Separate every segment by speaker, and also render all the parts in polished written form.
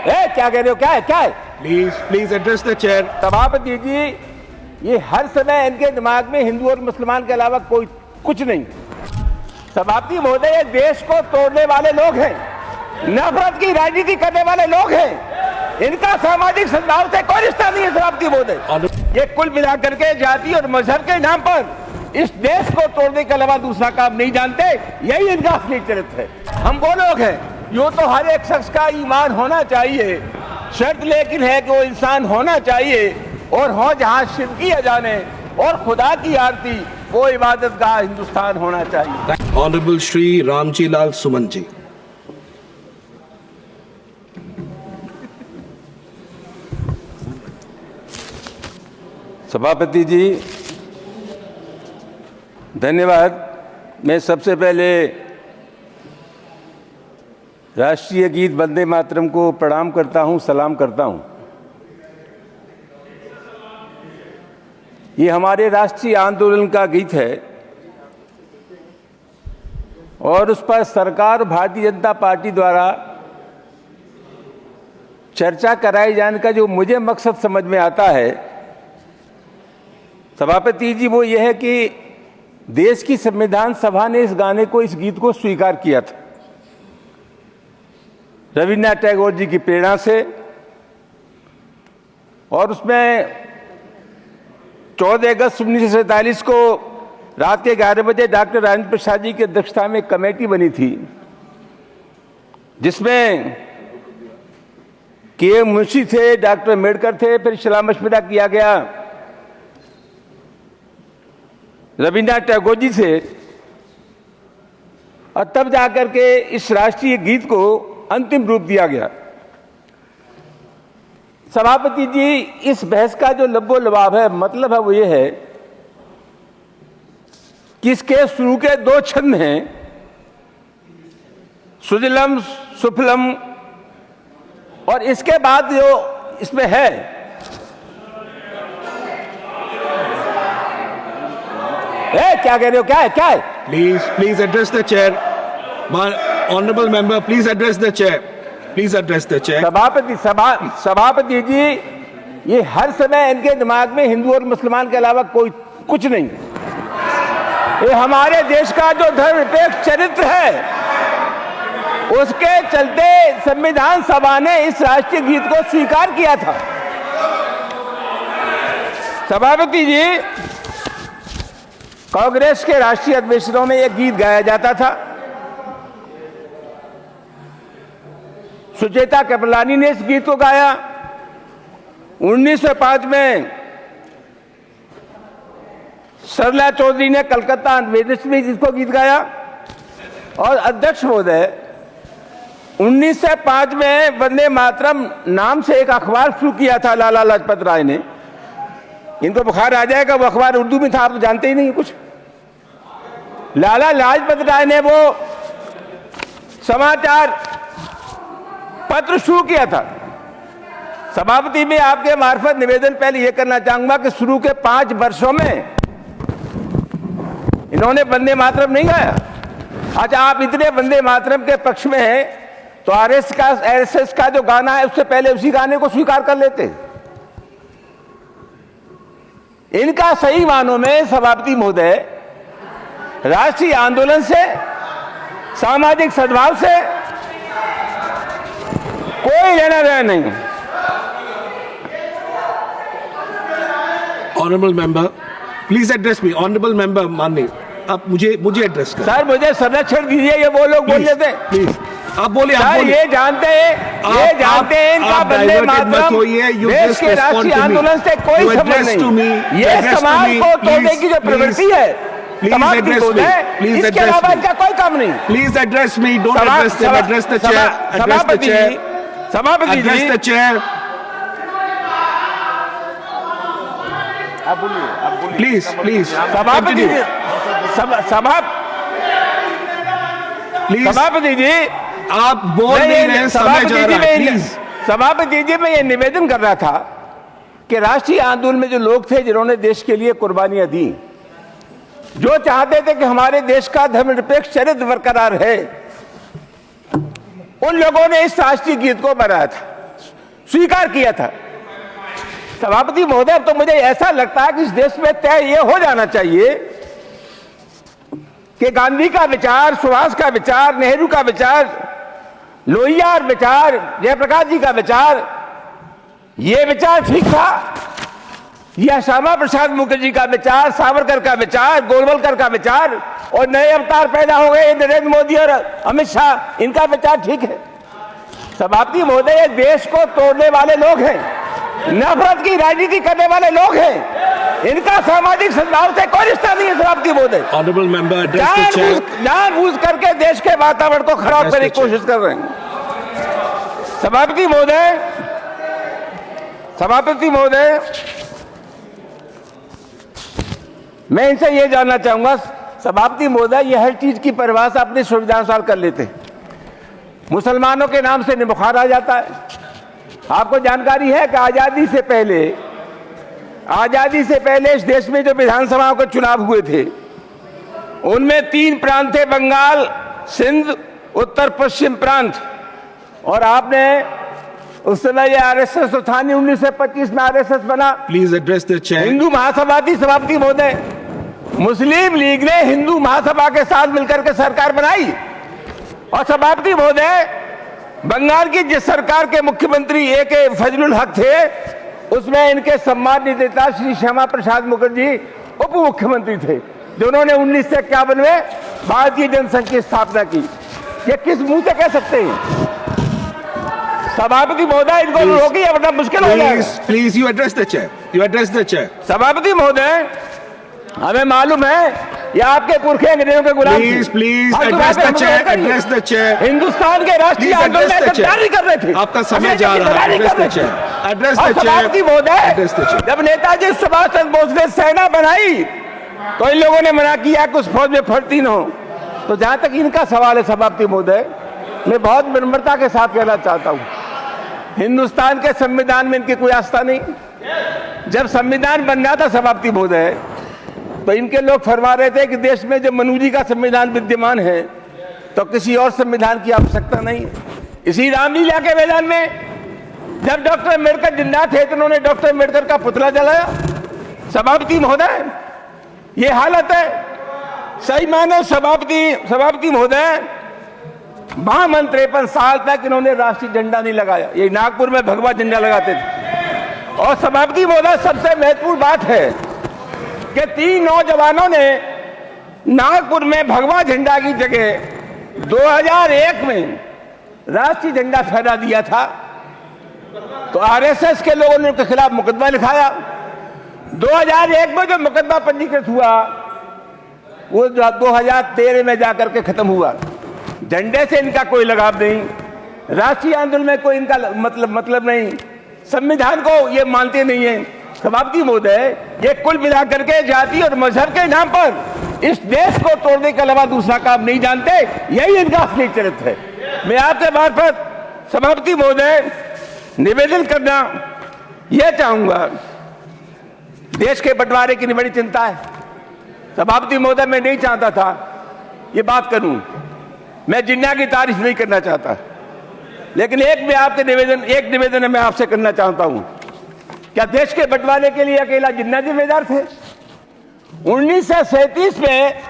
Speaker 1: क्या कह रहे हो? क्या है?
Speaker 2: Please address the chair.
Speaker 1: सभापति जी, ये हर समय इनके दिमाग में हिंदू और मुसलमान के अलावा कोई कुछ नहीं। सभापति महोदय, ये देश को तोड़ने वाले लोग हैं, नफरत की राजनीति करने वाले लोग हैं। इनका सामाजिक सद्भाव से कोई रिश्ता नहीं है। सभापति महोदय, ये कुल मिलाकर के जाति और मजहब के नाम पर इस देश को तोड़ने के अलावा दूसरा काम नहीं जानते। यही इनका असली चरित्र है। हम वो लोग हैं, यूं तो हर एक शख्स का ईमान होना चाहिए, शर्त लेकिन है कि वो इंसान होना चाहिए और हो जहां शिर्क किया जाने और खुदा की आरती, वो इबादत गाह हिंदुस्तान होना चाहिए।
Speaker 2: ऑनरेबल श्री रामजी लाल सुमन जी।
Speaker 1: सभापति जी धन्यवाद। मैं सबसे पहले राष्ट्रीय गीत वंदे मातरम को प्रणाम करता हूं, सलाम करता हूं। ये हमारे राष्ट्रीय आंदोलन का गीत है और उस पर सरकार भारतीय जनता पार्टी द्वारा चर्चा कराए जाने का जो मुझे मकसद समझ में आता है सभापति जी, वो ये है कि देश की संविधान सभा ने इस गाने को, इस गीत को स्वीकार किया था रविन्द्रनाथ टैगोर जी की प्रेरणा से, और उसमें 14 अगस्त 1947 को रात के 11 बजे डॉक्टर राजेंद्र प्रसाद जी की अध्यक्षता में एक कमेटी बनी थी, जिसमें के मुंशी थे, डॉक्टर अम्बेडकर थे। फिर सलाह मशवरा किया गया रविन्द्रनाथ टैगोर जी से, और तब जाकर के इस राष्ट्रीय गीत को अंतिम रूप दिया गया। सभापति जी, इस बहस का जो लब्बो लबाब है, मतलब है वो ये है कि इसके शुरू के 2 छंद हैं, सुजलम सुफलम, और इसके बाद जो इसमें है क्या कह रहे हो? क्या है?
Speaker 2: Please address the chair. Honourable member, please address the chair. Please address the chair.
Speaker 1: सभापति जी, ये हर समय इनके दिमाग में हिंदू और मुसलमान के अलावा कोई कुछ नहीं। ये हमारे देश का जो धर्मनिरपेक्ष चरित्र है, उसके चलते संविधान सभा ने इस राष्ट्रीय गीत को स्वीकार किया था। सभापति जी, कांग्रेस के राष्ट्रीय अधिवेशनों में यह गीत गाया जाता था। सुचेता कृपलानी ने इस गीत को गाया। 1905 में सरला चौधरी ने कलकत्ता वेदिस में इसको गीत गाया। और अध्यक्ष महोदय, 1905 में वंदे मातरम नाम से एक अखबार शुरू किया था लाला लाजपत राय ने। इनको बुखार आ जाएगा, वो अखबार उर्दू में था, आप तो जानते ही नहीं कुछ। लाला लाजपत राय ने वो समाचार पत्र शुरू किया था। सभापति, में आपके मार्फत निवेदन पहले यह करना चाहूंगा कि शुरू के 5 वर्षों में इन्होंने वंदे मातरम नहीं गाया। अच्छा, आप इतने वंदे मातरम के पक्ष में हैं तो आरएसएस का जो गाना है उससे पहले उसी गाने को स्वीकार कर लेते। इनका सही मानों में सभापति महोदय राष्ट्रीय आंदोलन से, सामाजिक सद्भाव से कोई लेना देना नहीं।
Speaker 2: Honourable member, please address me. Honourable member माननीय, आप मुझे एड्रेस करें।
Speaker 1: सर, मुझे संरक्षण दीजिए, ये वो लोग बोल लेते हैं।
Speaker 2: प्लीज आप बोलिए।
Speaker 1: ये जानते हैं इनका वंदे मातरम देश के राष्ट्रीय आंदोलन से कोई संबंध नहीं। ये समाज को तोड़ने की जो प्रवृत्ति है, समाज की सोच है, इसके अलावा इनका कोई काम नहीं।
Speaker 2: Please address me, don't address them, address the chair.
Speaker 1: सभापति जी,
Speaker 2: एड्रेस द चेयर।
Speaker 1: आप बोलिए।
Speaker 2: प्लीज
Speaker 1: सभापति जी, सभापति जी,
Speaker 2: आप बोल नहीं रहे, समय जा रहा है। प्लीज
Speaker 1: सभापति जी, मैं ये निवेदन कर रहा था कि राष्ट्रीय आंदोलन में जो लोग थे जिन्होंने देश के लिए कुर्बानियां दी, जो चाहते थे कि हमारे देश का धर्मनिरपेक्ष चरित्र बरकरार है, उन लोगों ने इस राष्ट्रीय गीत को बनाया था। स्वीकार किया था। सभापति महोदय, तो मुझे ऐसा लगता है कि इस देश में तय ये हो जाना चाहिए कि गांधी का विचार, सुभाष का विचार, नेहरू का विचार, लोहिया विचार, जयप्रकाश जी का विचार, ये विचार ठीक था, यह श्यामा प्रसाद मुखर्जी का विचार, सावरकर का विचार, गोलवलकर का विचार, और नए अवतार पैदा हो गए नरेंद्र मोदी और अमित शाह, इनका विचार ठीक है। सभापति महोदय, ये देश को तोड़ने वाले लोग हैं, नफरत की राजनीति करने वाले लोग हैं, इनका सामाजिक सद्भाव से कोई रिश्ता नहीं है। सभापति महोदय,
Speaker 2: honourable member address the chair.
Speaker 1: जानबूझ करके देश के वातावरण को खराब करने की कोशिश कर रहे हैं। सभापति महोदय, सभापति महोदय, मैं इनसे यह जानना चाहूंगा, सभापति महोदय, यह हर चीज की परिभाषा अपनी सुविधानुसार कर लेते हैं। मुसलमानों के नाम से बुखार आ जाता है। आपको जानकारी है कि आजादी से पहले इस देश में जो विधानसभाओं के चुनाव हुए थे, उनमें 3 प्रांत थे, बंगाल, सिंध, उत्तर पश्चिम प्रांत। और आपने उस समय ये आरएसएस तो था नहीं, 1925 में आरएसएस बना।
Speaker 2: Please address the chair.
Speaker 1: Hindu Mahasabha थी। सभापति महोदय, मुस्लिम लीग ने हिंदू महासभा के साथ मिलकर के सरकार बनाई। और सभापति महोदय, बंगाल की जिस सरकार के मुख्यमंत्री ए.के. फजलुल हक थे, उसमें इनके सम्मानित नेता श्री श्यामा प्रसाद मुखर्जी उप मुख्यमंत्री थे, जिन्होंने 1951 में भारतीय जनसंघ की स्थापना की। ये किस मुंह से कह सकते हैं? सभापति महोदय, इनको रोकिए वरना मुश्किल हो जाएगा।
Speaker 2: Please you address the chair, you address the chair.
Speaker 1: सभापति महोदय, हमें मालूम है ये आपके पुरखे अंग्रेजों के गुलाम थे।
Speaker 2: Please address the chair, address the chair.
Speaker 1: Hindustan के राष्ट्रीय आंदोलन में गद्दारी कर रहे थे।
Speaker 2: आपका समय जा रहा है। Address the chair, address the chair.
Speaker 1: सभापति महोदय, जब नेताजी सुभाष चंद्र बोस ने सेना बनाई तो इन लोगों ने मना किया कि उस फौज में भर्ती न हो। तो जहां तक इनका सवाल है सभापति महोदय, मैं बहुत विनम्रता के साथ कहना चाहता हूं, हिंदुस्तान के संविधान में इनकी कोई आस्था नहीं। जब संविधान बन रहा था सभापति महोदय, तो इनके लोग फरमा रहे थे कि देश में जब मनु जी का संविधान विद्यमान है तो किसी और संविधान की आवश्यकता नहीं। इसी रामलीला के मैदान में जब डॉक्टर अम्बेडकर जिंदा थे तो उन्होंने डॉक्टर अम्बेडकर का पुतला जलाया। सभापति महोदय, ये हालत है। सही मानो सभापति महोदय, 53 साल तक इन्होंने राष्ट्रीय झंडा नहीं लगाया। ये नागपुर में भगवा झंडा लगाते थे। और सभापति महोदय, सबसे महत्वपूर्ण बात है कि 3 नौजवानों ने नागपुर में भगवा झंडा की जगह 2001 में राष्ट्रीय झंडा फहरा दिया था। तो आरएसएस के लोगों ने उनके खिलाफ मुकदमा लिखाया। 2001 में जो मुकदमा पंजीकृत हुआ वो 2013 में जाकर के खत्म हुआ। झंडे से इनका कोई लगाव नहीं, राष्ट्रीय आंदोलन में कोई इनका मतलब नहीं, संविधान को ये मानते नहीं है। सभापति महोदय, ये कुल मिलाकर के जाति और मजहब के नाम पर इस देश को तोड़ने के अलावा दूसरा काम नहीं जानते। यही इनका असली चरित्र है। मैं आपसे मार्फत सभापति महोदय निवेदन करना यह चाहूंगा, देश के बंटवारे की बड़ी चिंता है। सभापति महोदय, मैं नहीं चाहता था ये बात करूं, मैं जिन्ना की तारीफ नहीं करना चाहता, लेकिन एक निवेदन मैं आपसे करना चाहता हूं। क्या देश के बंटवारे के लिए अकेला जिन्ना जिम्मेदार थे? 1937 में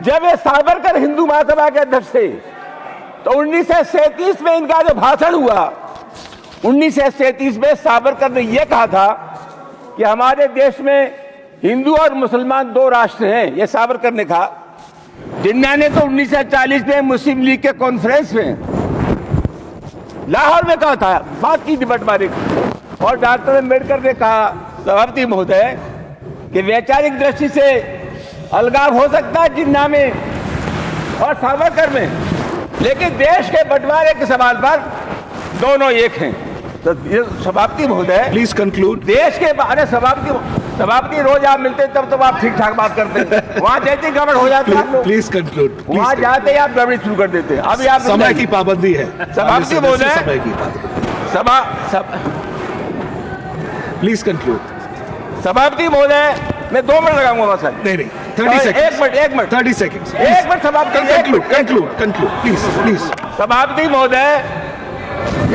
Speaker 1: जब ये सावरकर हिंदू महासभा के अध्यक्ष थे, तो 1937 में इनका जो भाषण हुआ, 1937 में सावरकर ने यह कहा था कि हमारे देश में हिंदू और मुसलमान 2 राष्ट्र हैं। यह सावरकर ने कहा। जिन्ना ने तो 1940 में मुस्लिम लीग के कॉन्फ्रेंस में लाहौर में कहा था, बात की थी बंटवारे की। और डॉक्टर अम्बेडकर ने कहा, सभापति महोदय, कि वैचारिक दृष्टि से अलगाव हो सकता है जिन्ना में और सावरकर में, लेकिन देश के बंटवारे के सवाल पर दोनों एक हैं। तो सभापति महोदय,
Speaker 2: प्लीज कंक्लूड।
Speaker 1: देश के बारे सभापति रोज आप मिलते तब तो आप ठीक ठाक बात करते हैं, वहां जैसे गड़बड़ हो जाती है।
Speaker 2: Please conclude.
Speaker 1: वहां जाते ही आप गड़बड़ी शुरू कर देते हैं। अभी आप
Speaker 2: समय की पाबंदी है
Speaker 1: सभापति महोदय,
Speaker 2: समय की पाबंदी। Please conclude.
Speaker 1: सभापति महोदय, मैं 2 मिनट लगाऊंगा बस।
Speaker 2: नहीं 30 सेकंड।
Speaker 1: 1 minute
Speaker 2: 30 second.
Speaker 1: 1 मिनट सभापति,
Speaker 2: कंक्लूड प्लीज।
Speaker 1: सभापति महोदय,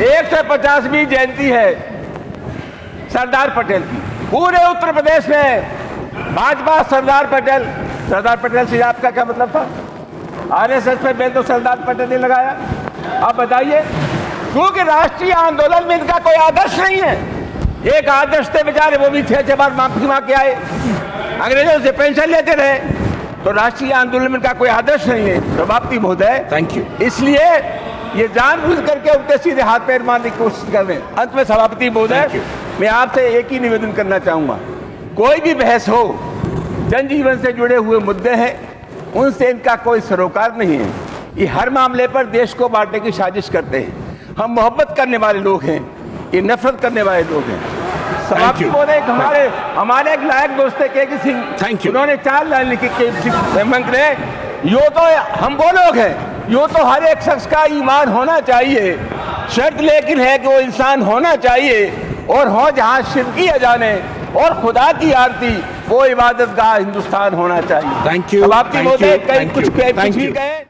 Speaker 1: 150वीं जयंती है सरदार पटेल की। पूरे उत्तर प्रदेश में भाजपा सरदार पटेल से आपका क्या मतलब था? आरएसएस पे बेल तो सरदार पटेल ने लगाया। आप बताइए, क्योंकि राष्ट्रीय आंदोलन में इनका कोई आदर्श नहीं है। एक आदर्श थे बेचारे, वो भी 6 बार माफी मांग के आए, अंग्रेजों से पेंशन लेते रहे। तो राष्ट्रीय आंदोलन में इनका कोई आदर्श नहीं है। सभापति महोदय,
Speaker 2: थैंक यू।
Speaker 1: इसलिए ये जानबूझ करके उनके सीधे हाथ पैर मारने की कोशिश कर रहे हैं। अंत में सभापति महोदय, मैं आपसे एक ही निवेदन करना चाहूंगा, कोई भी बहस हो, जनजीवन से जुड़े हुए मुद्दे हैं, उनसे इनका कोई सरोकार नहीं है। ये हर मामले पर देश को बांटने की साजिश करते हैं। हम मोहब्बत करने वाले लोग हैं, ये नफरत करने वाले लोग हैं। सभापति महोदय, हमारे एक लायक दोस्त है के सिंह, उन्होंने 4 लाइन लिखी के मंत्री, यो तो हम वो लोग हैं, यो तो हर एक शख्स का ईमान होना चाहिए, शर्त लेकिन है कि वो इंसान होना चाहिए, और हो जहाँ शिर्क किया जाने और खुदा की आरती, वो इबादत गाह हिंदुस्तान होना चाहिए।
Speaker 2: Thank you.
Speaker 1: सभापति महोदय, कहीं कुछ भी कहें।